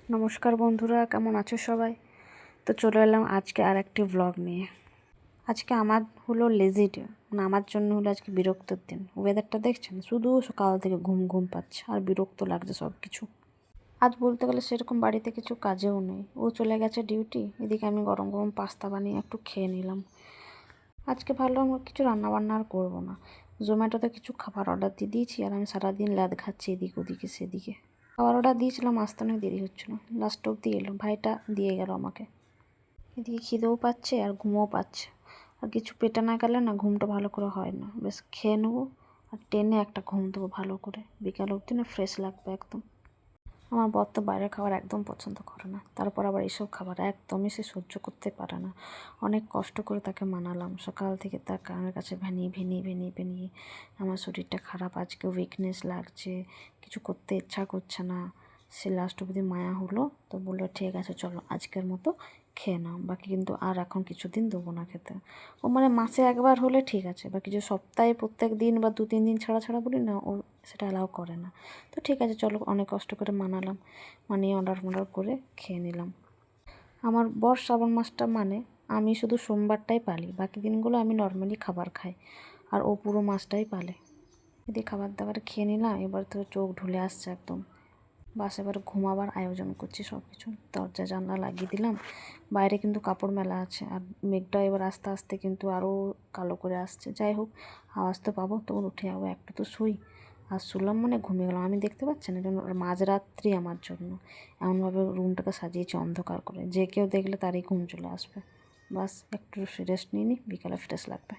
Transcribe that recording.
নমস্কার বন্ধুরা, কেমন আছো সবাই? তো চলে এলাম আজকে আর একটি ব্লগ নিয়ে। আজকে আমার হলো লেজি ডে, মানে আমার জন্য হলো আজকে বিরক্তর দিন। ওয়েদারটা দেখছেন, শুধু সকাল থেকে ঘুম ঘুম পাচ্ছে আর বিরক্ত লাগছে সব কিছু। আজ বলতে গেলে সেরকম বাড়িতে কিছু কাজেও নেই, ও চলে গেছে ডিউটি, এদিকে আমি গরম গরম পাস্তা বানিয়ে একটু খেয়ে নিলাম। আজকে ভাবলাম কিছু রান্নাবান্না আর করবো না, জোম্যাটোতে কিছু খাবার অর্ডার দিয়ে দিয়েছি আর আমি সারাদিন ল্যাদ খাচ্ছি এদিক ওদিকে সেদিকে। খাবার অর্ডার দিয়েছিলাম, আসতে অনেক দেরি হচ্ছিলো, লাস্ট অবধি এলো, ভাইটা দিয়ে গেল আমাকে। এদিকে খিদেও পাচ্ছে আর ঘুমও পাচ্ছে, আর কিছু পেটে না গেলে না ঘুমটা ভালো করে হয় না। বেশ খেয়ে নেবো আর টেনে একটা ঘুম দেবো ভালো করে, বিকাল অবধি না ফ্রেশ লাগবে একদম। আমার বর তো বাইরের খাবার একদম পছন্দ করে না, তারপর আবার এইসব খাবার একদমই সে সহ্য করতে পারে না। অনেক কষ্ট করে তাকে মানালাম, সকাল থেকে তার কানের কাছে ভেনিয়ে ভেনিয়ে ভেনিয়ে ভেনিয়ে আমার শরীরটা খারাপ, আজকে উইকনেস লাগছে, কিছু করতে ইচ্ছা করছে না। সে লাস্ট অবধি মায়া হলো, তো বললো ঠিক আছে চলো আজকের মতো খেয়ে নাও, বাকি কিন্তু আর এখন কিছুদিন দেবো না খেতে। ও মানে মাসে একবার হলে ঠিক আছে, বাকি যে সপ্তাহে প্রত্যেক দিন বা 2-3 দিন ছাড়া ছাড়া বলি না, ও সেটা অ্যালাউ করে না। তো ঠিক আছে চলো, অনেক কষ্ট করে মানালাম, মানিয়ে অর্ডার করে খেয়ে নিলাম। আমার বর শ্রাবণ মাসটা মানে আমি শুধু সোমবারটাই পালি, বাকি দিনগুলো আমি নর্মালি খাবার খাই, আর ও পুরো মাসটাই পালে। এদিকে খাবার দাবার খেয়ে নিলাম, এবার তো চোখ ঢুলে আসছে একদম। বাস এবার ঘুমাবার আয়োজন করছি, সব কিছু দরজা জানলা লাগিয়ে দিলাম। বাইরে কিন্তু কাপড় মেলা আছে, আর মেঘটা এবার আস্তে আস্তে কিন্তু আরও কালো করে আসছে। যাই হোক, আওয়াজ তো পাবো, তখন উঠে যাবো, একটু তো শুই। আর শুনলাম মানে ঘুমিয়ে গেলাম, আমি দেখতে পাচ্ছি না, যেন মাঝরাত্রি আমার জন্য এমনভাবে রুমটাকে সাজিয়েছি অন্ধকার করে, যে কেউ দেখলে তারই ঘুম চলে আসবে। বাস একটু রেস্ট নিয়ে নিই, বিকালে ফ্রেশ লাগবে।